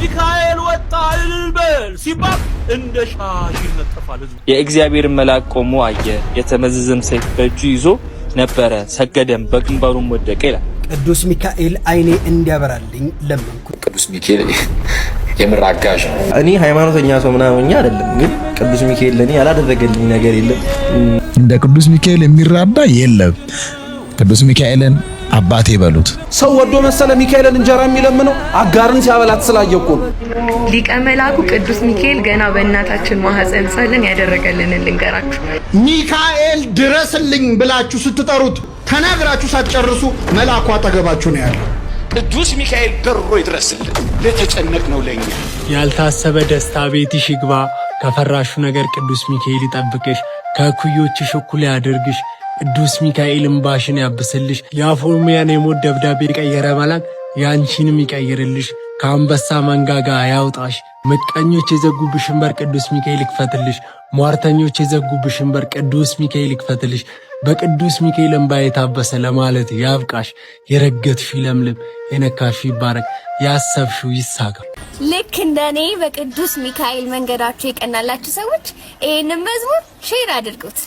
ሚካኤል ወጣ እልልበል ሲባል እንደ ሻሽ ይነጠፋል ህዝቡ። የእግዚአብሔር መልአክ ቆሞ አየ፣ የተመዘዘም ሰይፍ በእጁ ይዞ ነበረ፣ ሰገደም፣ በግንባሩም ወደቀ ይላል። ቅዱስ ሚካኤል አይኔ እንዲያበራልኝ ለመንኩ። ቅዱስ ሚካኤል የምራጋሽ ነው። እኔ ሃይማኖተኛ ሰው ምናምን አይደለም፣ ግን ቅዱስ ሚካኤል ለኔ ያላደረገልኝ ነገር የለም። እንደ ቅዱስ ሚካኤል የሚራዳ የለም። ቅዱስ ሚካኤልን አባቴ በሉት። ሰው ወዶ መሰለ ሚካኤልን እንጀራ የሚለምነው አጋርን ሲያበላት ስላየቁ ነው። ሊቀ መላኩ ቅዱስ ሚካኤል ገና በእናታችን ማህፀን ሳለን ያደረገልን ልንገራችሁ። ሚካኤል ድረስልኝ ብላችሁ ስትጠሩት ተናግራችሁ ሳትጨርሱ መልአኩ አጠገባችሁ ነው ያለው። ቅዱስ ሚካኤል በሮ ይድረስልን ለተጨነቅነው ለኛ። ያልታሰበ ደስታ ቤትሽ ይግባ፣ ከፈራሹ ነገር ቅዱስ ሚካኤል ይጠብቅሽ፣ ከኩዮችሽ እኩል ያድርግሽ። ቅዱስ ሚካኤል እንባሽን ያብስልሽ። የአፎሚያን የሞት ደብዳቤ የቀየረ መልአክ ያንቺንም ይቀይርልሽ። ከአንበሳ መንጋጋ ያውጣሽ። ምቀኞች የዘጉብሽን በር ቅዱስ ሚካኤል ይክፈትልሽ። ሟርተኞች የዘጉብሽን በር ቅዱስ ሚካኤል ይክፈትልሽ። በቅዱስ ሚካኤል እንባ የታበሰ ለማለት ያብቃሽ። የረገጥሽ ለምልም፣ የነካሽ ይባረክ፣ ያሰብሽው ይሳካ። ልክ እንደኔ በቅዱስ ሚካኤል መንገዳችሁ የቀናላችሁ ሰዎች ይህንን መዝሙር ሼር አድርጉት።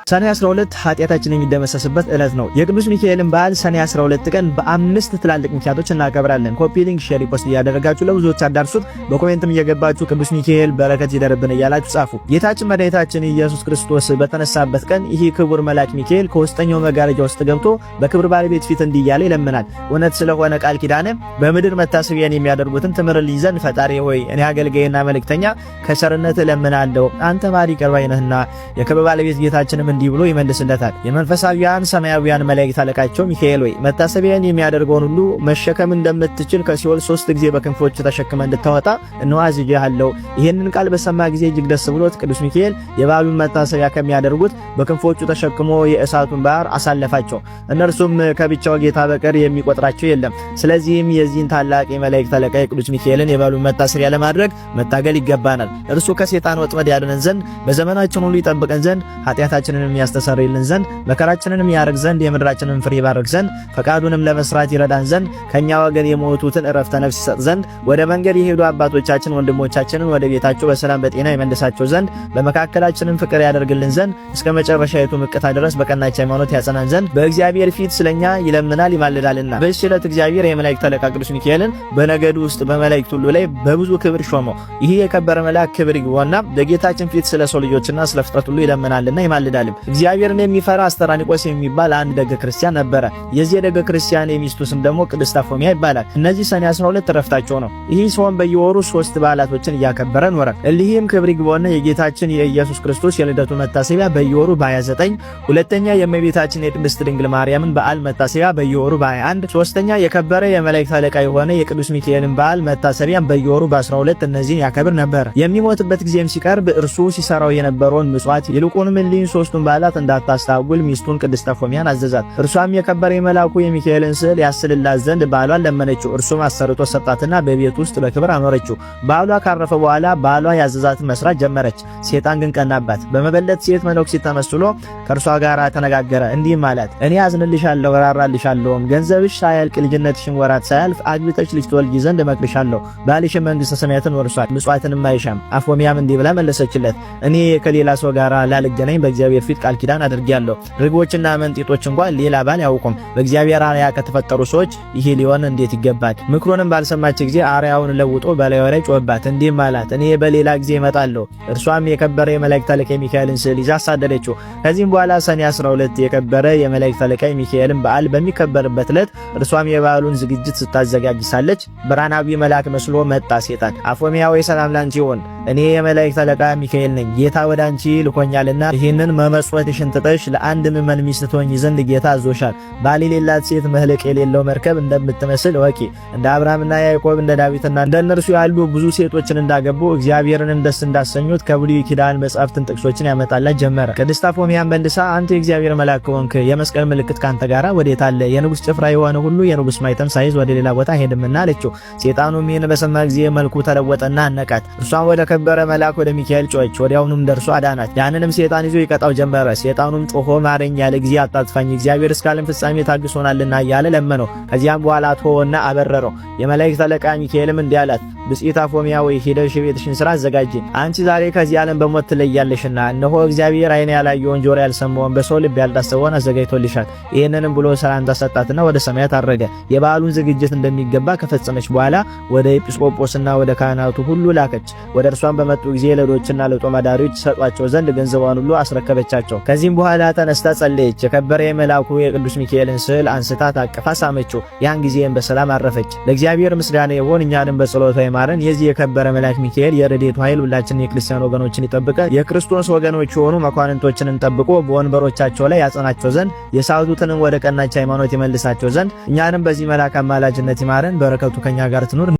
ሰኔ 12 ኃጢአታችን የሚደመሰስበት ዕለት ነው። የቅዱስ ሚካኤልን በዓል ሰኔ 12 ቀን በአምስት ትላልቅ ምክንያቶች እናከብራለን። ኮፒ ሊንክ፣ ሼር፣ ፖስት እያደረጋችሁ ለብዙዎች አዳርሱት። በኮሜንትም እየገባችሁ ቅዱስ ሚካኤል በረከት ይደርብን እያላችሁ ጻፉ። ጌታችን መድኃኒታችን ኢየሱስ ክርስቶስ በተነሳበት ቀን ይህ ክቡር መልአክ ሚካኤል ከውስጠኛው መጋረጃ ውስጥ ገብቶ በክብር ባለቤት ፊት እንዲህ እያለ ይለምናል። እውነት ስለሆነ ቃል ኪዳን በምድር መታሰቢያን የሚያደርጉትን ትምርልኝ ዘንድ ፈጣሪ ሆይ እኔ አገልጋይና መልእክተኛ ከቸርነት እለምናለሁ። አንተ ማሪ ይቅር ባይ ነህና። የክብር ባለቤት ጌታችንም እንዲህ ብሎ ይመልስለታል። የመንፈሳዊያን ሰማያዊያን መላእክት አለቃቸው ሚካኤል ሆይ መታሰቢያን የሚያደርገውን ሁሉ መሸከም እንደምትችል ከሲኦል 3 ጊዜ በክንፎች ተሸክመ እንድታወጣ እነሆ አዝዤሃለሁ። ይህንን ቃል በሰማ ጊዜ እጅግ ደስ ብሎት ቅዱስ ሚካኤል የበዓሉን መታሰቢያ ከሚያደርጉት በክንፎቹ ተሸክሞ የእሳቱን ባህር አሳለፋቸው። እነርሱም ከብቻው ጌታ በቀር የሚቆጥራቸው የለም። ስለዚህም የዚህን ታላቅ የመላእክት አለቃ የቅዱስ ሚካኤልን የበዓሉን መታሰቢያ ለማድረግ መታገል ይገባናል። እርሱ ከሰይጣን ወጥመድ ያድነን ዘንድ በዘመናችን ሁሉ ይጠብቀን ዘንድ ኃጢአታችንን ያስተሰርይልን ዘንድ መከራችንንም ያርቅ ዘንድ የምድራችንን ፍሬ ይባርክ ዘንድ ፈቃዱንም ለመስራት ይረዳን ዘንድ ከኛ ወገን የሞቱትን ዕረፍተ ነፍስ ይሰጥ ዘንድ ወደ መንገድ የሄዱ አባቶቻችን ወንድሞቻችንን ወደ ቤታቸው በሰላም በጤና ይመልሳቸው ዘንድ በመካከላችንም ፍቅር ያደርግልን ዘንድ እስከ መጨረሻይቱ ምቅታ ድረስ በቀናች ሃይማኖት ያጸናን ዘንድ በእግዚአብሔር ፊት ስለኛ ይለምናል ይማልዳልና። በዚህ ዕለት እግዚአብሔር የመላእክት አለቃ ቅዱስ ሚካኤልን በነገዱ ውስጥ በመላእክት ሁሉ ላይ በብዙ ክብር ሾመው። ይህ የከበረ መልአክ ክብር ይግባውና በጌታችን ፊት ስለ ሰው ልጆችና ስለ ፍጥረት ሁሉ ይለምናልና ይማልዳል። እግዚአብሔርን የሚፈራ አስተራኒቆስ የሚባል አንድ ደግ ክርስቲያን ነበረ። የዚህ ደግ ክርስቲያን የሚስቱ ስም ደግሞ ቅድስት አፎሚያ ይባላል። እነዚህ ሰኔ 12 ረፍታቸው ነው። ይህ ሰውን በየወሩ 3 በዓላቶችን እያከበረ ኖረ። እሊህም ክብር ይግባውና የጌታችን የኢየሱስ ክርስቶስ የልደቱ መታሰቢያ በየወሩ በ29፣ ሁለተኛ የእመቤታችን የቅድስት ድንግል ማርያምን በዓል መታሰቢያ በየወሩ በ21፣ ሶስተኛ የከበረ የመላእክት አለቃ የሆነ የቅዱስ ሚካኤልን በዓል መታሰቢያ በየወሩ በ12 እነዚህን ያከብር ነበር። የሚሞትበት ጊዜም ሲቀርብ እርሱ ሲሰራው የነበረውን ምጽዋት ይልቁንም እሊህን ሶስቱን በዓላት እንዳታስታውል ሚስቱን ቅድስት አፎሚያን አዘዛት። እርሷም የከበረ የመልአኩ የሚካኤልን ስዕል ያስልላት ዘንድ ባሏን ለመነችው። እርሱም አሰርቶ ሰጣትና በቤት ውስጥ በክብር አኖረችው። ባሏ ካረፈ በኋላ ባሏ ያዘዛትን መስራት ጀመረች። ሴጣን ግን ቀናባት። በመበለት ሴት መነኩሴት ተመስሎ ከእርሷ ጋር ተነጋገረ። እንዲህም አላት፣ እኔ አዝንልሻለሁ፣ ራራልሻለሁ። ገንዘብሽ ሳያልቅ ልጅነትሽን ወራት ሳያልፍ አግብተሽ ልጅ ትወልጂ ዘንድ እመክርሻለሁ። ባልሽም መንግሥተ ሰማያትን ወርሷል፣ ምጽዋትንም አይሻም። አፎሚያም እንዲህ ብላ መለሰችለት፣ እኔ ከሌላ ሰው ጋር ላልገናኝ በእግዚአብሔር ፊት ቃል ኪዳን አድርጌያለሁ። ርግቦችና መንጢጦች እንኳን ሌላ ባል ያውቁም። በእግዚአብሔር አርአያ ከተፈጠሩ ሰዎች ይሄ ሊሆን እንዴት ይገባል? ምክሩንም ባልሰማች ጊዜ አርአያውን ለውጦ በላዩ ላይ ጮህባት። እንዲህም አላት፣ እኔ በሌላ ጊዜ እመጣለሁ። እርሷም የከበረ የመላእክት አለቃ ሚካኤልን ስዕል ይዛ አሳደደችው። ከዚህም በኋላ ሰኔ 12 የከበረ የመላእክት አለቃ ሚካኤልን በዓል በሚከበርበት ዕለት እርሷም የበዓሉን ዝግጅት ስታዘጋጅ ሳለች ብርሃናዊ መልአክ መስሎ መጣ ሴጣን። አፎሚያ ወይ ሰላም ላንቺ ይሁን፣ እኔ የመላእክት አለቃ ሚካኤል ነኝ። ጌታ ወደ አንቺ ልኮኛልና ይህንን መስዋዕትሽን ትተሽ ለአንድ ምዕመን ሚስት ትሆኚ ዘንድ ጌታ አዞሻል። ባል የሌላት ሴት መህለቅ የሌለው መርከብ እንደምትመስል ወቂ። እንደ አብርሃምና ያዕቆብ እንደ ዳዊትና እንደ እነርሱ ያሉ ብዙ ሴቶችን እንዳገቡ እግዚአብሔርን ደስ እንዳሰኙት ከብሉይ ኪዳን መጻሕፍትን ጥቅሶችን ያመጣላት ጀመረ። ቅድስት አፎሚያን መልሳ አንተ የእግዚአብሔር መልአክ ሆንክ፣ የመስቀል ምልክት ካንተ ጋር ወዴት አለ? የንጉሥ ጭፍራ የሆነ ሁሉ የንጉሥ ማይተም ሳይዝ ወደ ሌላ ቦታ ሄድምና አለችው። ሴጣኑም ይህን በሰማ ጊዜ መልኩ ተለወጠና አነቃት። እርሷም ወደ ከበረ መልአክ ወደ ሚካኤል ጮኸች። ወዲያውኑም ደርሶ አዳናት። ያንንም ሴጣን ይዞ ይቀጣው ጀመረ። ሴጣኑም ጮሆ ማረኝ ያለ ጊዜ አጣጥፋኝ፣ እግዚአብሔር እስከ ዓለም ፍጻሜ ታግሶናልና እያለ ለመነው። ከዚያም በኋላ ተወና አበረረው። የመላእክት አለቃ ሚካኤልም እንዲህ አላት፣ ብጽዕት አፎሚያ ወይ ሄደሽ የቤትሽን ሥራ አዘጋጂ። አንቺ ዛሬ ከዚህ ዓለም በሞት ትለያለሽና እነሆ እግዚአብሔር ዓይን ያላየውን ጆሮ ያልሰማውን በሰው ልብ ያልታሰበውን አዘጋጅቶልሻል። ይህንንም ብሎ ሰላምታ ሰጣትና ወደ ሰማያት አረገ። የበዓሉን ዝግጅት እንደሚገባ ከፈጸመች በኋላ ወደ ኤጲስቆጶስና ወደ ካህናቱ ሁሉ ላከች። ወደ እርሷን በመጡ ጊዜ ለዶችና ለጦም አዳሪዎች ሰጧቸው ዘንድ ገንዘቧን ሁሉ አስረከበቻቸው። ከዚህም በኋላ ተነስታ ጸለየች። የከበረ የመልአኩ የቅዱስ ሚካኤልን ስዕል አንስታ ታቅፋ ሳመችው። ያን ጊዜም በሰላም አረፈች። ለእግዚአብሔር ምስጋና ይሁን፣ እኛንም በጸሎቱ ይማረን። የዚህ የከበረ መልአክ ሚካኤል የረድኤቱ ኃይል ሁላችን የክርስቲያን ወገኖችን ይጠብቀን። የክርስቶስ ወገኖች የሆኑ መኳንንቶችን ጠብቆ በወንበሮቻቸው ላይ ያጸናቸው ዘንድ የሳቱትንም ወደ ቀናች ሃይማኖት ይመልሳቸው ዘንድ እኛንም በዚህ መልአክ አማላጅነት ይማረን። በረከቱ ከኛ ጋር ትኑር።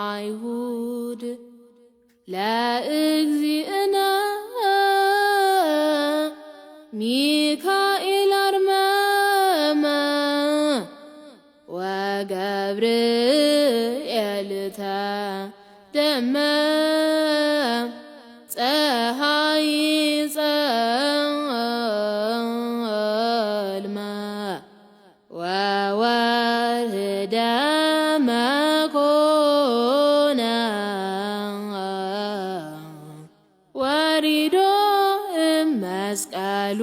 አይሁድ ለእግዚእነ ሚካኤል አርመመ ወገብርኤል ተደመ ፀሐይ ጸልመ ወወርኅ ደመ ኮነ ወሪዶ እመስቀሉ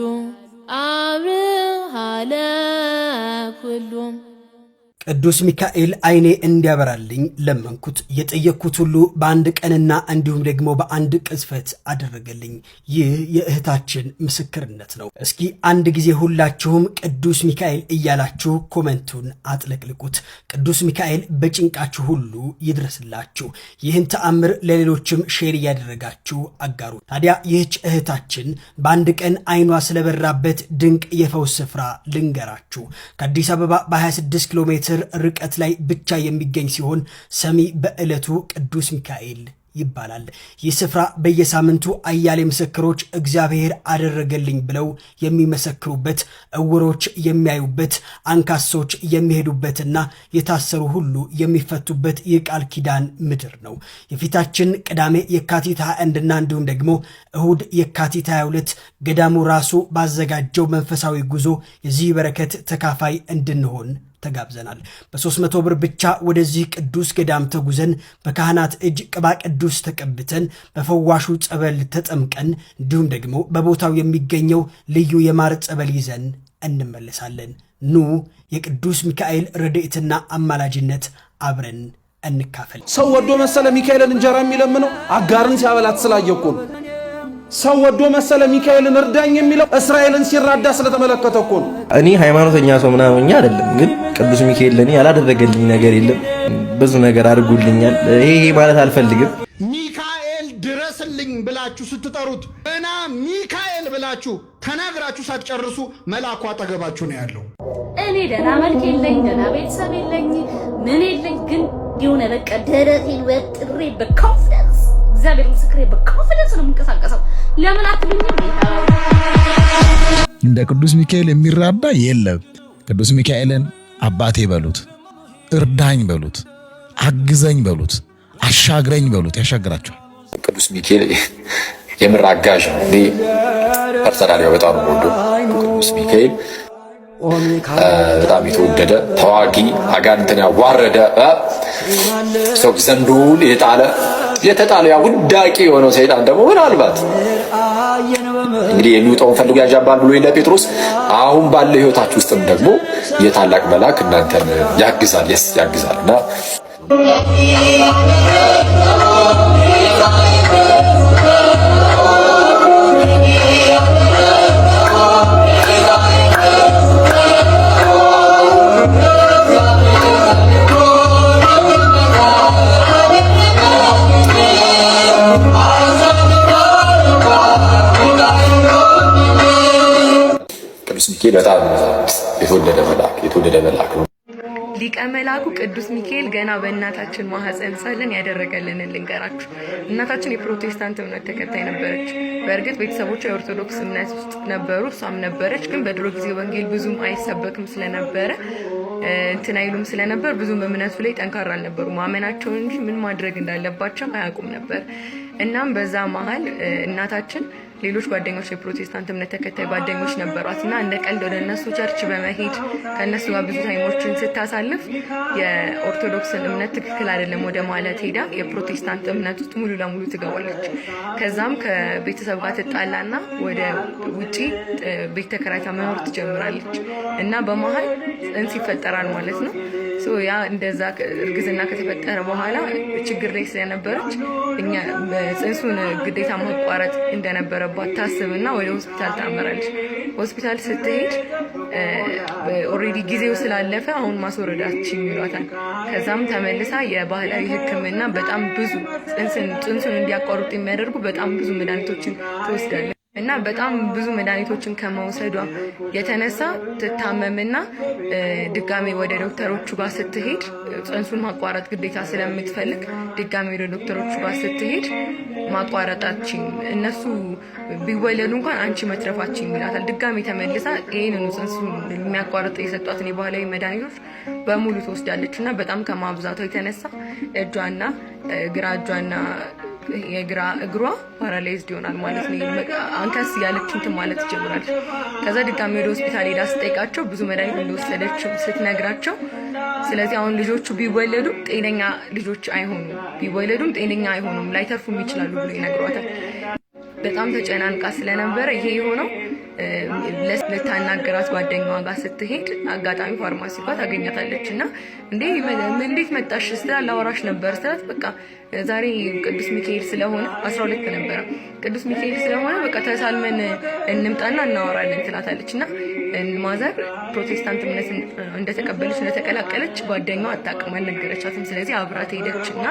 አብርሃ ለኩሉም። ቅዱስ ሚካኤል ዓይኔ እንዲያበራልኝ ለመንኩት። የጠየቅኩት ሁሉ በአንድ ቀንና እንዲሁም ደግሞ በአንድ ቅጽበት አደረገልኝ። ይህ የእህታችን ምስክርነት ነው። እስኪ አንድ ጊዜ ሁላችሁም ቅዱስ ሚካኤል እያላችሁ ኮመንቱን አጥለቅልቁት። ቅዱስ ሚካኤል በጭንቃችሁ ሁሉ ይድረስላችሁ። ይህን ተአምር ለሌሎችም ሼር እያደረጋችሁ አጋሩ። ታዲያ ይህች እህታችን በአንድ ቀን ዓይኗ ስለበራበት ድንቅ የፈውስ ስፍራ ልንገራችሁ። ከአዲስ አበባ በ26 ኪሎ ሜትር ርቀት ላይ ብቻ የሚገኝ ሲሆን ሰሚ በዕለቱ ቅዱስ ሚካኤል ይባላል። ይህ ስፍራ በየሳምንቱ አያሌ ምስክሮች እግዚአብሔር አደረገልኝ ብለው የሚመሰክሩበት፣ እውሮች የሚያዩበት፣ አንካሶች የሚሄዱበትና የታሰሩ ሁሉ የሚፈቱበት የቃል ኪዳን ምድር ነው። የፊታችን ቅዳሜ የካቲት 21 እና እንዲሁም ደግሞ እሁድ የካቲት 22 ገዳሙ ራሱ ባዘጋጀው መንፈሳዊ ጉዞ የዚህ በረከት ተካፋይ እንድንሆን ተጋብዘናል። በ300 ብር ብቻ ወደዚህ ቅዱስ ገዳም ተጉዘን በካህናት እጅ ቅባ ቅዱስ ተቀብተን በፈዋሹ ጸበል ተጠምቀን እንዲሁም ደግሞ በቦታው የሚገኘው ልዩ የማር ጸበል ይዘን እንመለሳለን። ኑ የቅዱስ ሚካኤል ረድኤትና አማላጅነት አብረን እንካፈል። ሰው ወዶ መሰለ ሚካኤልን እንጀራ የሚለምነው አጋርን ሲያበላት ስላየኩ ነው። ሰው ወዶ መሰለ ሚካኤልን እርዳኝ የሚለው እስራኤልን ሲራዳ ስለተመለከተ እኮ ነው። እኔ ሃይማኖተኛ ሰው ምናምን አይደለም፣ ግን ቅዱስ ሚካኤል ለኔ ያላደረገልኝ ነገር የለም። ብዙ ነገር አድርጎልኛል። ይሄ ማለት አልፈልግም። ሚካኤል ድረስልኝ ብላችሁ ስትጠሩት እና ሚካኤል ብላችሁ ተናግራችሁ ሳትጨርሱ መልአኩ አጠገባችሁ ነው ያለው። እኔ ደህና መልክ የለኝ፣ ደህና ቤተሰብ የለኝ፣ ምን የለኝ፣ ግን የሆነ በቃ ደረቴን ወጥሬ በኮንፊደንስ እግዚአብሔር ምስክሬ በኮንፊደንስ ነው የምንቀሳቀሰው። ለምን አትሉኝም? እንደ ቅዱስ ሚካኤል የሚራዳ የለም። ቅዱስ ሚካኤልን አባቴ በሉት፣ እርዳኝ በሉት፣ አግዘኝ በሉት፣ አሻግረኝ በሉት፣ ያሻግራቸዋል። ቅዱስ ሚካኤል የምር አጋዥ ነው። እኔ ፐርሰናሊ በጣም ወዶ ቅዱስ ሚካኤል በጣም የተወደደ ተዋጊ፣ አጋንንትን ያዋረደ ሰው ዘንዶውን የተጣለ ያ ውዳቂ የሆነው ሰይጣን ደግሞ ምናልባት እንግዲህ የሚውጠውን ፈልጎ ያዣባል ብሎ ይለ ጴጥሮስ፣ አሁን ባለ ህይወታችሁ ውስጥም ደግሞ የታላቅ መልአክ እናንተን ያግዛልና በጣም የተወደደ መልአክ ነው። ሊቀ መላኩ ቅዱስ ሚካኤል ገና በእናታችን ማህፀን ሳለን ያደረገልንን ልንገራችሁ። እናታችን የፕሮቴስታንት እምነት ተከታይ ነበረች። በእርግጥ ቤተሰቦቿ የኦርቶዶክስ እምነት ውስጥ ነበሩ፣ እሷም ነበረች። ግን በድሮ ጊዜ ወንጌል ብዙም አይሰበክም ስለነበረ እንትን አይሉም ስለነበር ብዙም እምነቱ ላይ ጠንካራ አልነበሩ። ማመናቸውን እንጂ ምን ማድረግ እንዳለባቸው አያውቁም ነበር። እናም በዛ መሀል እናታችን ሌሎች ጓደኞች የፕሮቴስታንት እምነት ተከታይ ጓደኞች ነበሯት እና እንደ ቀልድ ወደ እነሱ ቸርች በመሄድ ከእነሱ ጋር ብዙ ታይሞችን ስታሳልፍ የኦርቶዶክስን እምነት ትክክል አይደለም ወደ ማለት ሄዳ የፕሮቴስታንት እምነት ውስጥ ሙሉ ለሙሉ ትገባለች። ከዛም ከቤተሰብ ጋር ትጣላና ወደ ውጪ ቤት ተከራይታ መኖር ትጀምራለች እና በመሀል ጽንስ ይፈጠራል ማለት ነው። ያ እንደዛ እርግዝና ከተፈጠረ በኋላ ችግር ላይ ስለነበረች እኛ ጽንሱን ግዴታ ማቋረጥ እንደነበረባት ታስብና ወደ ሆስፒታል ታመራለች። ሆስፒታል ስትሄድ ኦልሬዲ ጊዜው ስላለፈ አሁን ማስወረዳችን ይሏታል። ከዛም ተመልሳ የባህላዊ ሕክምና በጣም ብዙ ጽንሱን እንዲያቋርጡ የሚያደርጉ በጣም ብዙ መድኃኒቶችን ትወስዳለች እና በጣም ብዙ መድኃኒቶችን ከመውሰዷ የተነሳ ትታመምና ድጋሜ ወደ ዶክተሮቹ ጋር ስትሄድ ጽንሱን ማቋረጥ ግዴታ ስለምትፈልግ ድጋሜ ወደ ዶክተሮቹ ጋር ስትሄድ ማቋረጣችን እነሱ ቢወለዱ እንኳን አንቺ መትረፋችን ይላታል። ድጋሜ ተመልሳ ይህንኑ ጽንሱን የሚያቋርጥ የሰጧትን የባህላዊ መድኃኒቶች በሙሉ ትወስዳለች እና በጣም ከማብዛቷ የተነሳ እጇና ግራ እጇና የግራ እግሯ ፓራላይዝድ ይሆናል ማለት ነው። አንከስ ያለች እንትን ማለት ትጀምራለች። ከዛ ድጋሚ ወደ ሆስፒታል ሄዳ ስጠይቃቸው ብዙ መድኃኒት እንደወሰደች ስትነግራቸው ስለዚህ አሁን ልጆቹ ቢወለዱም ጤነኛ ልጆች አይሆኑም፣ ቢወለዱም ጤነኛ አይሆኑም፣ ላይተርፉም ይችላሉ ብሎ ይነግሯታል። በጣም ተጨናንቃ ስለነበረ ይሄ የሆነው ልታናገራት ጓደኛዋ ጋር ስትሄድ አጋጣሚ ፋርማሲ ጋር ታገኛታለች እና እንዴት መጣሽ ስትላት ላወራሽ ነበር ስትላት በቃ ዛሬ ቅዱስ ሚካኤል ስለሆነ 12 ነበረ ቅዱስ ሚካኤል ስለሆነ በቃ ተሳልመን እንምጣና እናወራለን ትላታለች እና ማዘር ፕሮቴስታንት እምነት እንደተቀበለች እንደተቀላቀለች ጓደኛዋ አታውቅም፣ አልነገረቻትም። ስለዚህ አብራት ሄደች እና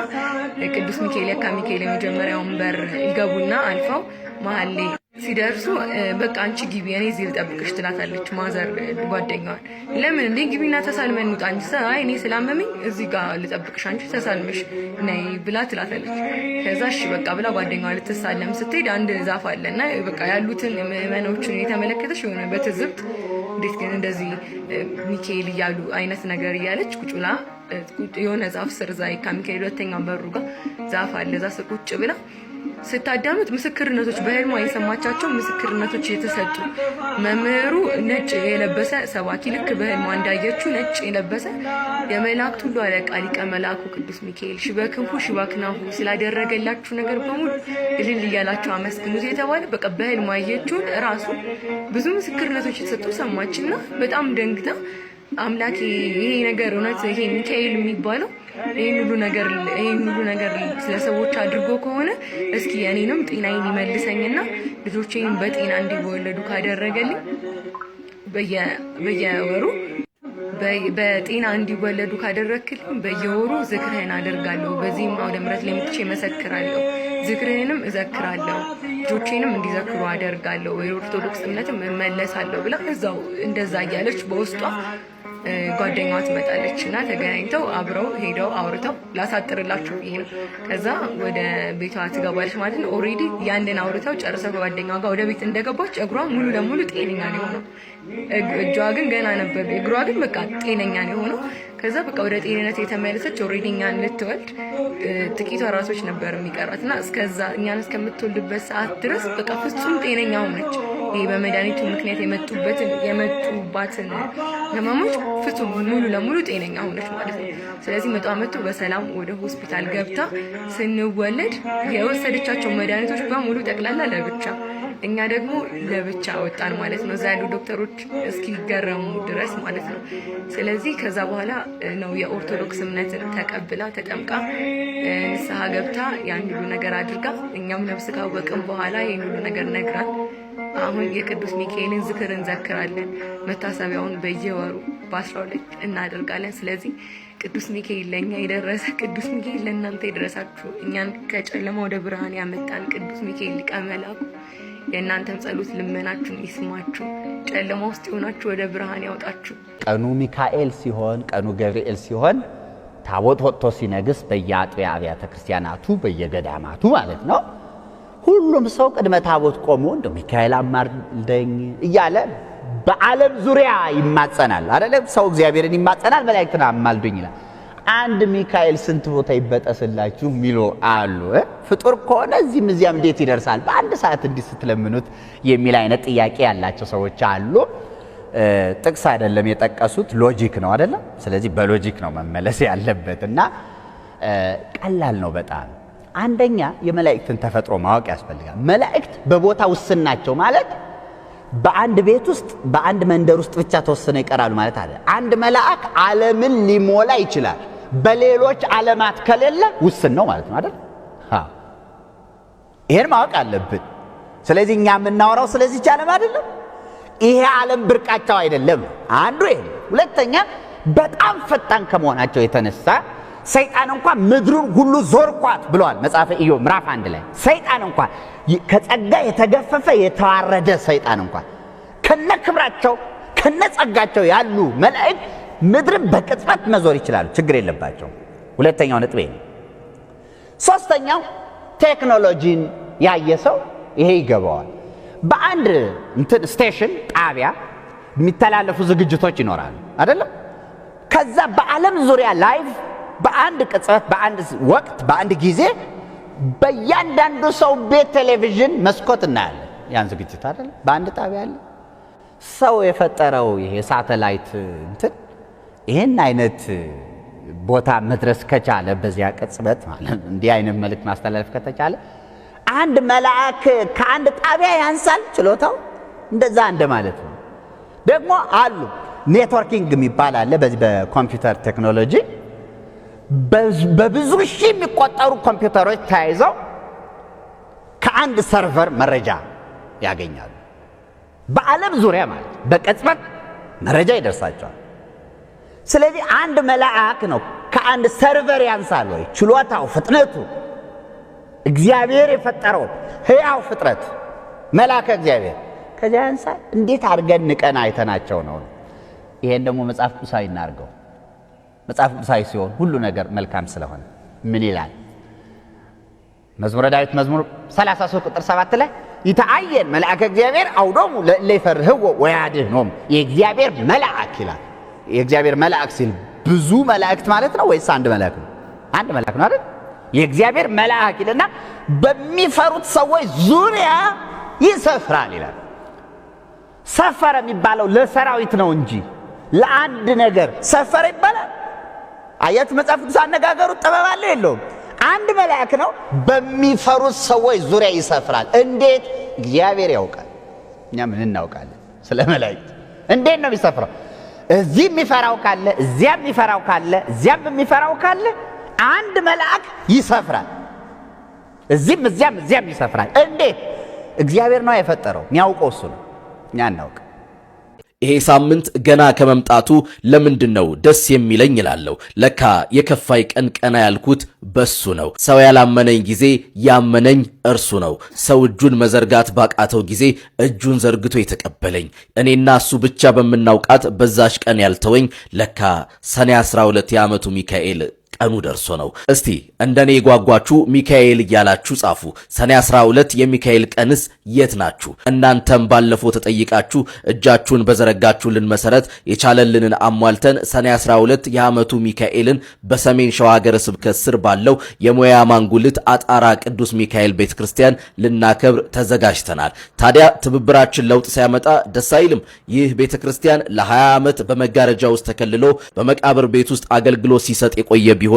ቅዱስ ሚካኤል የካ ሚካኤል የመጀመሪያውን በር ይገቡና አልፈው መሀል ሲደርሱ በቃ አንቺ ግቢ እኔ እዚህ ልጠብቅሽ ትላታለች ማዘር ጓደኛዋን። ለምን እንዴ ግቢና ተሳልመን እንውጣ እንጂ እኔ ስላመመኝ እዚህ ጋር ልጠብቅሽ አንቺ ተሳልመሽ ነይ ብላ ትላታለች። ከዛ እሺ በቃ ብላ ጓደኛዋ ልትሳለም ስትሄድ አንድ ዛፍ አለና በቃ ያሉትን ምዕመኖችን የተመለከተች የሆነ በትዝብት እንዴት ግን እንደዚህ ሚካኤል እያሉ አይነት ነገር እያለች ቁጭ ብላ የሆነ ዛፍ ስር ዛ የካ ሚካኤል ሁለተኛው በሩ ጋር ዛፍ አለ እዛ ስር ቁጭ ብላ ስታዳምጥ ምስክርነቶች በህልሟ የሰማቻቸው ምስክርነቶች የተሰጡ መምህሩ ነጭ የለበሰ ሰባኪ ልክ በህልሟ እንዳየችው ነጭ የለበሰ የመላእክት ሁሉ አለቃ ሊቀ መላኩ ቅዱስ ሚካኤል ሽበክንፉ ሽባክናሁ ስላደረገላችሁ ነገር በሙሉ እልል እያላችሁ አመስግኑት የተባለ በቃ በህልሟ ያየችውን ራሱ ብዙ ምስክርነቶች የተሰጡ ሰማችና በጣም ደንግታ አምላኬ ይሄ ነገር እውነት ይሄ ሚካኤል የሚባለው ይሄን ሁሉ ነገር ስለሰዎች አድርጎ ከሆነ እስኪ እኔንም ጤናዬን ይመልሰኝና ልጆቼን በጤና እንዲወለዱ ካደረገልኝ በየወሩ በጤና እንዲወለዱ ካደረክልኝ በየወሩ ዝክርህን አደርጋለሁ። በዚህም አውደ ምሕረት ላይ መጥቼ መሰክራለሁ። ዝክርህንም እዘክራለሁ፣ ልጆቼንም እንዲዘክሩ አደርጋለሁ፣ ወደ ኦርቶዶክስ እምነትም እመለሳለሁ ብላ እዛው እንደዛ እያለች በውስጧ ጓደኛዋ ትመጣለች እና ተገናኝተው አብረው ሄደው አውርተው ላሳጥርላችሁ ብዬ ነው። ከዛ ወደ ቤቷ ትገባለች ማለት ነው። ኦልሬዲ ያንን አውርተው ጨርሰው ከጓደኛዋ ጋር ወደ ቤት እንደገባች እግሯ ሙሉ ለሙሉ ጤነኛ ነው የሆነው። እጇ ግን ገና ነበር፣ እግሯ ግን በቃ ጤነኛ ነው የሆነው። ከዛ በቃ ወደ ጤንነት የተመለሰች ኦልሬዲ እኛን ልትወልድ ጥቂት ወራቶች ነበር የሚቀራት እና እስከዛ እኛን እስከምትወልድበት ሰዓት ድረስ በቃ ፍጹም ጤነኛ ሆነች። ይሄ በመድኃኒቱ ምክንያት የመጡባትን ህመሞች ፍጹም ሙሉ ለሙሉ ጤነኛ ሆነች ማለት ነው። ስለዚህ መቶ በሰላም ወደ ሆስፒታል ገብታ ስንወለድ የወሰደቻቸው መድኃኒቶች በሙሉ ጠቅላላ ለብቻ እኛ ደግሞ ለብቻ ወጣን ማለት ነው፣ እዛ ያሉ ዶክተሮች እስኪገረሙ ድረስ ማለት ነው። ስለዚህ ከዛ በኋላ ነው የኦርቶዶክስ እምነትን ተቀብላ ተጠምቃ ንስሐ ገብታ ያን ሁሉ ነገር አድርጋ እኛም ነፍስ ካወቅን በኋላ ይህን ሁሉ ነገር ነግራን አሁን የቅዱስ ሚካኤልን ዝክር እንዘክራለን። መታሰቢያውን በየወሩ በ12 እናደርጋለን። ስለዚህ ቅዱስ ሚካኤል ለእኛ የደረሰ ቅዱስ ሚካኤል ለእናንተ የደረሳችሁ እኛን ከጨለማ ወደ ብርሃን ያመጣን ቅዱስ ሚካኤል ሊቀ መላኩ የእናንተም ጸሎት ልመናችሁን ይስማችሁ፣ ጨለማ ውስጥ የሆናችሁ ወደ ብርሃን ያውጣችሁ። ቀኑ ሚካኤል ሲሆን ቀኑ ገብርኤል ሲሆን ታቦት ወጥቶ ሲነግስ በየአጥቢያ አብያተ ክርስቲያናቱ በየገዳማቱ ማለት ነው ሁሉም ሰው ቅድመ ታቦት ቆሞ እንደ ሚካኤል አማልደኝ እያለ በዓለም ዙሪያ ይማጸናል አይደለም። ሰው እግዚአብሔርን ይማጸናል፣ መላእክትን አማልዱኝ ይላል። አንድ ሚካኤል ስንት ቦታ ይበጠስላችሁ ሚሉ አሉ። ፍጡር ከሆነ እዚህም እዚያም እንዴት ይደርሳል በአንድ ሰዓት እንዲህ ስትለምኑት የሚል አይነት ጥያቄ ያላቸው ሰዎች አሉ። ጥቅስ አይደለም የጠቀሱት ሎጂክ ነው አይደለም። ስለዚህ በሎጂክ ነው መመለስ ያለበትና ቀላል ነው በጣም። አንደኛ የመላእክትን ተፈጥሮ ማወቅ ያስፈልጋል። መላእክት በቦታ ውስን ናቸው ማለት በአንድ ቤት ውስጥ በአንድ መንደር ውስጥ ብቻ ተወስነው ይቀራሉ ማለት አይደለም። አንድ መልአክ ዓለምን ሊሞላ ይችላል። በሌሎች ዓለማት ከሌለ ውስን ነው ማለት ነው አይደል? ይሄን ማወቅ አለብን። ስለዚህ እኛ የምናወራው ስለዚህ ዓለም አይደለም። ይሄ ዓለም ብርቃቸው አይደለም። አንዱ ይሄ። ሁለተኛ በጣም ፈጣን ከመሆናቸው የተነሳ ሰይጣን እንኳን ምድሩን ሁሉ ዞርኳት ብለዋል መጽሐፈ ኢዮብ ምዕራፍ 1 ላይ። ሰይጣን እንኳን ከጸጋ የተገፈፈ የተዋረደ ሰይጣን እንኳን ከነክብራቸው ከነጸጋቸው ያሉ መላእክት ምድርን በቅጽበት መዞር ይችላሉ፣ ችግር የለባቸው። ሁለተኛው ነጥብ ነው። ሶስተኛው ቴክኖሎጂን ያየ ሰው ይሄ ይገባዋል። በአንድ ስቴሽን ጣቢያ የሚተላለፉ ዝግጅቶች ይኖራሉ አይደለም። ከዛ በዓለም ዙሪያ ላይቭ በአንድ ቅጽበት በአንድ ወቅት በአንድ ጊዜ በእያንዳንዱ ሰው ቤት ቴሌቪዥን መስኮት እናያለን ያን ዝግጅት አይደለም። በአንድ ጣቢያ አለ። ሰው የፈጠረው ይሄ ሳተላይት ይሄን አይነት ቦታ መድረስ ከቻለ በዚያ ቅጽበት ማለት እንዲህ አይነት መልእክት ማስተላለፍ ከተቻለ አንድ መልአክ ከአንድ ጣቢያ ያንሳል ችሎታው እንደዛ እንደማለት ነው። ደግሞ አሉ ኔትወርኪንግ የሚባል አለ። በዚህ በኮምፒውተር ቴክኖሎጂ በብዙ ሺህ የሚቆጠሩ ኮምፒውተሮች ተያይዘው ከአንድ ሰርቨር መረጃ ያገኛሉ። በዓለም ዙሪያ ማለት በቅጽበት መረጃ ይደርሳቸዋል። ስለዚህ አንድ መልአክ ነው ከአንድ ሰርቨር ያንሳል ወይ? ችሎታው ፍጥነቱ እግዚአብሔር የፈጠረው ሕያው ፍጥረት መልአከ እግዚአብሔር ከዚያ ያንሳል። እንዴት አድርገን ንቀን አይተናቸው ነው። ይሄን ደግሞ መጽሐፍ ቅዱሳዊ እናድርገው። መጽሐፍ ቅዱሳዊ ሲሆን ሁሉ ነገር መልካም ስለሆነ ምን ይላል? መዝሙረ ዳዊት መዝሙር 33 ቁጥር 7 ላይ ይተአየን መልአከ እግዚአብሔር አውዶሙ ለይፈርህዎ ወያድኅኖሙ የእግዚአብሔር መልአክ ይላል። የእግዚአብሔር መልአክ ሲል ብዙ መላእክት ማለት ነው ወይስ አንድ መልአክ ነው? አንድ መልአክ ነው አይደል? የእግዚአብሔር መልአክ ይልና በሚፈሩት ሰዎች ዙሪያ ይሰፍራል ይላል። ሰፈረ የሚባለው ለሰራዊት ነው እንጂ ለአንድ ነገር ሰፈረ ይባላል? አያችሁ መጽሐፍ ቅዱስ አነጋገሩ ጥበብ አለ የለውም? አንድ መልአክ ነው በሚፈሩት ሰዎች ዙሪያ ይሰፍራል። እንዴት? እግዚአብሔር ያውቃል። እኛ ምን እናውቃለን ስለ መላእክት? እንዴት ነው የሚሰፍረው? እዚህ የሚፈራው ካለ እዚያም የሚፈራው ካለ እዚያም የሚፈራው ካለ አንድ መልአክ ይሰፍራል። እዚህም እዚያም ይሰፍራል። እንዴት? እግዚአብሔር ነው የፈጠረው። የሚያውቀው እሱ ነው፣ እኛ እናውቅ። ይሄ ሳምንት ገና ከመምጣቱ ለምንድን ነው ደስ የሚለኝ እላለሁ። ለካ የከፋይ ቀን ቀና ያልኩት በሱ ነው። ሰው ያላመነኝ ጊዜ ያመነኝ እርሱ ነው። ሰው እጁን መዘርጋት ባቃተው ጊዜ እጁን ዘርግቶ የተቀበለኝ፣ እኔና እሱ ብቻ በምናውቃት በዛሽ ቀን ያልተወኝ፣ ለካ ሰኔ 12 የዓመቱ ሚካኤል ቀኑ ደርሶ ነው። እስቲ እንደኔ የጓጓችሁ ሚካኤል እያላችሁ ጻፉ። ሰኔ 12 የሚካኤል ቀንስ የት ናችሁ? እናንተም ባለፈው ተጠይቃችሁ እጃችሁን በዘረጋችሁልን መሰረት የቻለልንን አሟልተን ሰኔ 12 የዓመቱ ሚካኤልን በሰሜን ሸዋ ሀገረ ስብከት ስር ባለው የሞያ ማንጉልት አጣራ ቅዱስ ሚካኤል ቤተክርስቲያን ልናከብር ተዘጋጅተናል። ታዲያ ትብብራችን ለውጥ ሲያመጣ ደስ አይልም? ይህ ቤተክርስቲያን ለ20 ዓመት በመጋረጃ ውስጥ ተከልሎ በመቃብር ቤት ውስጥ አገልግሎት ሲሰጥ የቆየ ቢሆንም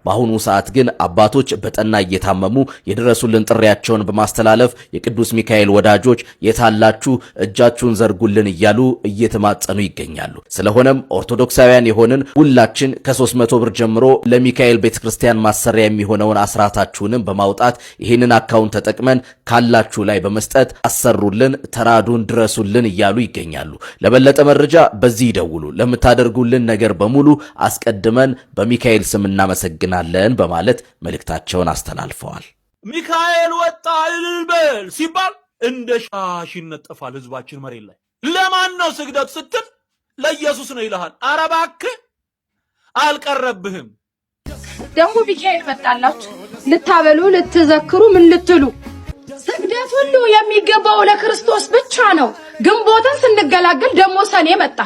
በአሁኑ ሰዓት ግን አባቶች በጠና እየታመሙ የድረሱልን ጥሪያቸውን በማስተላለፍ የቅዱስ ሚካኤል ወዳጆች የታላችሁ እጃችሁን ዘርጉልን እያሉ እየተማጸኑ ይገኛሉ። ስለሆነም ኦርቶዶክሳውያን የሆንን ሁላችን ከ300 ብር ጀምሮ ለሚካኤል ቤተክርስቲያን ማሰሪያ የሚሆነውን አስራታችሁንም በማውጣት ይህንን አካውንት ተጠቅመን ካላችሁ ላይ በመስጠት አሰሩልን፣ ተራዱን፣ ድረሱልን እያሉ ይገኛሉ። ለበለጠ መረጃ በዚህ ይደውሉ። ለምታደርጉልን ነገር በሙሉ አስቀድመን በሚካኤል ስም እናመሰግናለን በማለት መልእክታቸውን አስተላልፈዋል። ሚካኤል ወጣ እልል በል ሲባል እንደ ሻሽ ይነጠፋል ህዝባችን መሬት ላይ። ለማን ነው ስግደት ስትል ለኢየሱስ ነው ይልሃል። ኧረ እባክህ አልቀረብህም። ደግሞ ሚካኤል መጣላችሁ ልታበሉ ልትዘክሩ ምን ልትሉ ስግደት ሁሉ የሚገባው ለክርስቶስ ብቻ ነው። ግንቦትን ስንገላገል ደግሞ ሰኔ መጣ።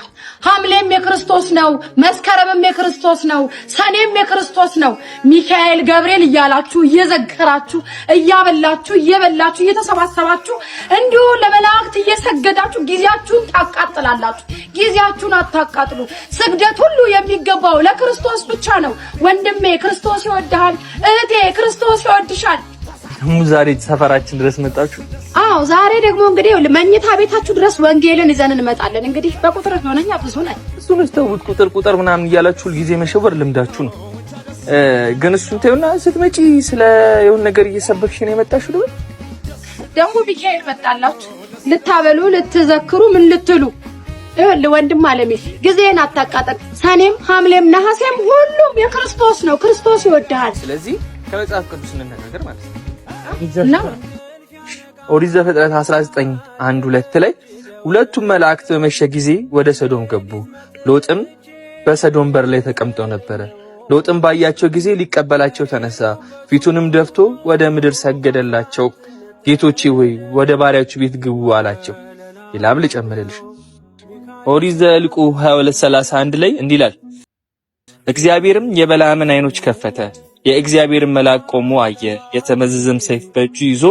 ሐምሌም የክርስቶስ ነው፣ መስከረምም የክርስቶስ ነው፣ ሰኔም የክርስቶስ ነው። ሚካኤል ገብርኤል እያላችሁ እየዘከራችሁ እያበላችሁ እየበላችሁ እየተሰባሰባችሁ እንዲሁ ለመላእክት እየሰገዳችሁ ጊዜያችሁን ታቃጥላላችሁ። ጊዜያችሁን አታቃጥሉ። ስግደት ሁሉ የሚገባው ለክርስቶስ ብቻ ነው። ወንድሜ ክርስቶስ ይወድሃል፣ እህቴ ክርስቶስ ይወድሻል። ዛሬ ሰፈራችን ድረስ መጣችሁ? አዎ ዛሬ ደግሞ እንግዲህ መኝታ ቤታችሁ ድረስ ወንጌልን ይዘን እንመጣለን። እንግዲህ በቁጥር ሆነኛ ብዙ ነን። እሱን ተውት፣ ቁጥር ምናምን እያላችሁ ጊዜ መሸወር ልምዳችሁ ነው። ግን እሱን ተውና ስትመጪ ስለ የሆነ ነገር እየሰበክሽ ነው የመጣሽው። ደግሞ ሚካኤል መጣላችሁ ልታበሉ ልትዘክሩ ምን ልትሉ ወንድም አለሜ ጊዜን አታቃጥል። ሰኔም ሐምሌም ነሐሴም ሁሉም የክርስቶስ ነው። ክርስቶስ ይወድሃል። ስለዚህ ከመጽሐፍ ቅዱስ እንነጋገር ማለት ነው። ኦሪት ዘፍጥረት 19:1-2 ላይ ሁለቱም መላእክት በመሸ ጊዜ ወደ ሰዶም ገቡ። ሎጥም በሰዶም በር ላይ ተቀምጠው ነበር። ሎጥም ባያቸው ጊዜ ሊቀበላቸው ተነሳ፣ ፊቱንም ደፍቶ ወደ ምድር ሰገደላቸው። ጌቶቼ ሆይ ወደ ባሪያችሁ ቤት ግቡ አላቸው። ይላል ልጨምርልሽ። ኦሪት ዘኍልቍ 22:31 ላይ እንዲህ ይላል፣ እግዚአብሔርም የበለዓምን ዓይኖች ከፈተ፣ የእግዚአብሔር መልአክ ቆሞ አየ፣ የተመዘዘም ሰይፍ በእጁ ይዞ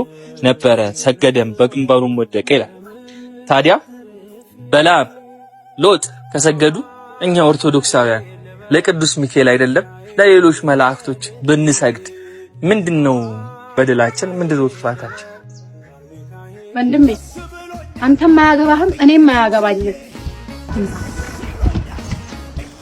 ነበረ፣ ሰገደም፣ በግንባሩም ወደቀ ይላል። ታዲያ በለዓም ሎጥ ከሰገዱ እኛ ኦርቶዶክሳውያን ለቅዱስ ሚካኤል አይደለም ለሌሎች መላእክቶች ብንሰግድ ምንድነው በደላችን? ምንድነው ጥፋታችን? ወንድሜ አንተም ማያገባህም እኔም ማያገባኝም።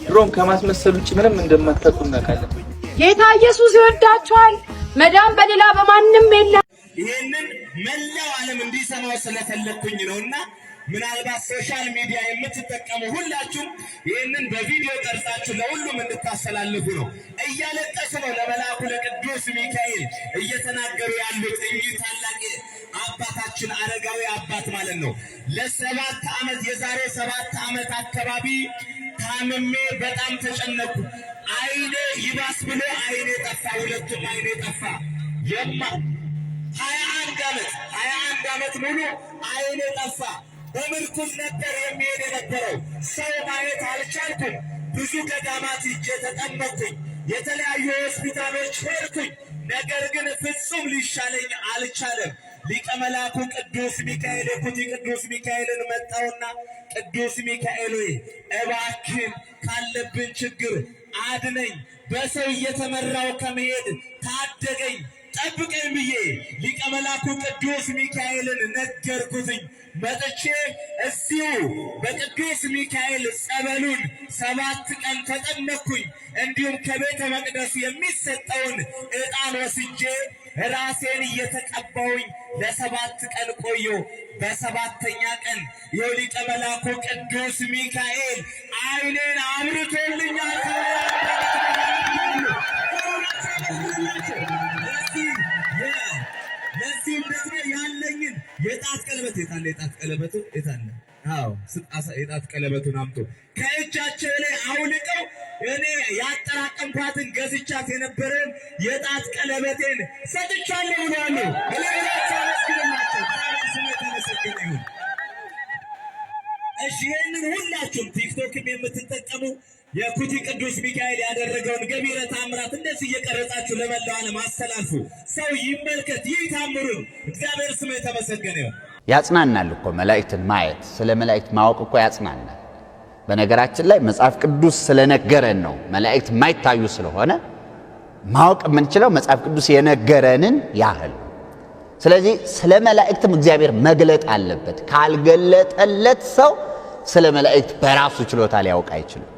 ድሮም ከማስመሰል ውጪ ምንም እንደማታውቁ እናውቃለን። ጌታ ኢየሱስ ይወዳችኋል። መዳን በሌላ በማንም የለም። ይሄንን መላው ዓለም እንዲሰማው ስለፈለኩኝ ነውና ምናልባት ሶሻል ሚዲያ የምትጠቀሙ ሁላችሁም ይሄንን በቪዲዮ ቀርጻችሁ ለሁሉም እንድታስተላልፉ ነው። እያለቀሱ ነው ለመልአኩ ለቅዱስ ሚካኤል እየተናገሩ ያሉት እኚህ ታላቅ አባታችን አረጋዊ አባት ማለት ነው። ለ7 ዓመት የዛሬ 7 ዓመት አካባቢ ታምሜ በጣም ተጨነኩ። አይኔ ይባስ ብሎ አይኔ ጠፋ፣ ሁለቱም አይኔ ጠፋ። 21 ዓመት ሙሉ አይኔ ጠፋ። በምርኩዝ ነበር የሚሄድ የነበረው። ሰው ማየት አልቻልኩም። ብዙ ገዳማት ሄጄ ተጠመቅኩኝ። የተለያዩ ሆስፒታሎች ሄድኩኝ። ነገር ግን ፍጹም ሊሻለኝ አልቻለም። ሊቀ መላኩ ቅዱስ ሚካኤል የኩቲ ቅዱስ ሚካኤልን መጣውና ቅዱስ ሚካኤል ሆይ እባክህን ካለብን ችግር አድነኝ፣ በሰው እየተመራው ከመሄድ ታደገኝ፣ ጠብቀኝ ብዬ ሊቀ መላኩ ቅዱስ ሚካኤልን ነገርኩትኝ። መጥቼ እዚሁ በቅዱስ ሚካኤል ጸበሉን 7 ቀን ተጠመቅኩኝ። እንዲሁም ከቤተ መቅደሱ የሚሰጠውን ዕጣን ወስጄ ራሴን እየተቀባሁኝ ለ7 ቀን ቆየሁ። በ7ኛ ቀን ይኸው ሊቀ መላኩ ቅዱስ ሚካኤል አይኔን አብርቶልኛል። ለዚህም ደግሞ ያለኝን የጣት ቀለበት የታለ? የጣት ቀለበቱ የታለ? አዎ የጣት ቀለበቱን አምጡ። ከእጃቸው ላይ አውልቀው እኔ ያጠራቀምኳትን ገዝቻት የነበረውን የጣት ቀለበቴን ሰጥቻለሁ ብለዋል። እሺ ይህንን ሁላችሁም ቲክቶክም የምትጠቀሙ የኩቲ ቅዱስ ሚካኤል ያደረገውን ገቢረ ታምራት እንደዚህ እየቀረጻችሁ ለመላው ዓለም አስተላልፉ። ሰው ይመልከት ይህ ታምሩን። እግዚአብሔር ስሙ የተመሰገነ ይሁን። ያጽናናል እኮ መላእክትን ማየት፣ ስለ መላእክት ማወቅ እኮ ያጽናናል። በነገራችን ላይ መጽሐፍ ቅዱስ ስለነገረን ነው። መላእክት የማይታዩ ስለሆነ ማወቅ የምንችለው መጽሐፍ ቅዱስ የነገረንን ያህል። ስለዚህ ስለ መላእክትም እግዚአብሔር መግለጥ አለበት። ካልገለጠለት ሰው ስለ መላእክት በራሱ ችሎታ ሊያውቅ አይችልም።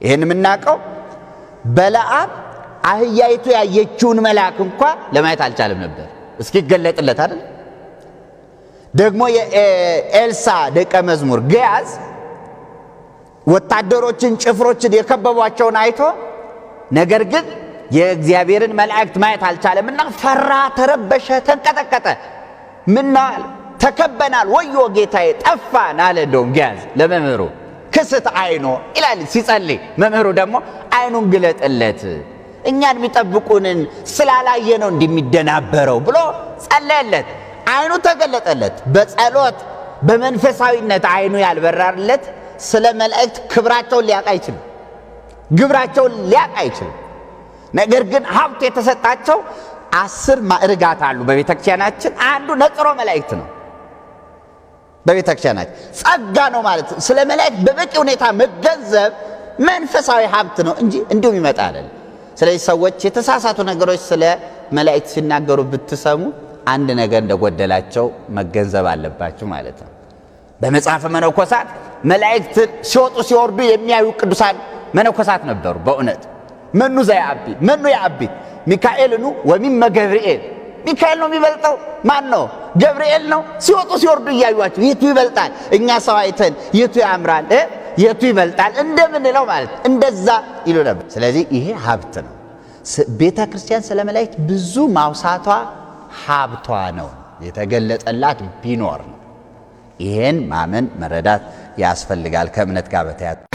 ይሄን የምናውቀው በለዓም አህያይቱ ያየችውን መልአክ እንኳን ለማየት አልቻለም ነበር እስኪገለጥለት አይደል? ደግሞ የኤልሳ ደቀ መዝሙር ገያዝ ወታደሮችን ጭፍሮችን የከበቧቸውን አይቶ ነገር ግን የእግዚአብሔርን መላእክት ማየት አልቻለምና ፈራ፣ ተረበሸ፣ ተንቀጠቀጠ። ምን ነው ተከበናል፣ ወዮ ጌታዬ ጠፋን አለ። እንደውም ጊያዝ ለመምህሩ ክስት አይኖ ይላል ሲጸልይ። መምህሩ ደግሞ አይኑን ግለጥለት እኛን የሚጠብቁንን ስላላየ ነው እንደሚደናበረው ብሎ ጸለየለት። አይኑ ተገለጠለት። በጸሎት በመንፈሳዊነት አይኑ ያልበራለት ስለ መላእክት ክብራቸውን ሊያውቅ አይችልም፣ ግብራቸውን ሊያውቅ አይችልም። ነገር ግን ሀብት የተሰጣቸው 10 ማዕርጋት አሉ በቤተክርስቲያናችን። አንዱ ነጽሮ መላእክት ነው። በቤተክርስቲያናችን ጸጋ ነው ማለት ስለ መላእክት በበቂ ሁኔታ መገንዘብ መንፈሳዊ ሀብት ነው እንጂ እንዲሁም ይመጣል። ስለዚህ ሰዎች የተሳሳቱ ነገሮች ስለ መላእክት ሲናገሩ ብትሰሙ አንድ ነገር እንደጎደላቸው መገንዘብ አለባችሁ ማለት ነው። በመጽሐፈ መነኮሳት መላእክት ሲወጡ ሲወርዱ የሚያዩ ቅዱሳን መነኮሳት ነበሩ። በእውነት መኑ ዘያቢ መኑ ያቢ ሚካኤልኑ ወሚመ ገብርኤል። ሚካኤል ነው የሚበልጠው? ማን ነው? ገብርኤል ነው። ሲወጡ ሲወርዱ እያዩዋቸው የቱ ይበልጣል? እኛ ሰው አይተን የቱ ያምራል የቱ ይበልጣል እንደምንለው ማለት እንደዛ ይሉ ነበር። ስለዚህ ይሄ ሀብት ነው። ቤተ ክርስቲያን ስለ መላእክት ብዙ ማውሳቷ ሀብቷ ነው፣ የተገለጠላት ቢኖር ነው። ይሄን ማመን መረዳት ያስፈልጋል ከእምነት ጋር በተያያዘ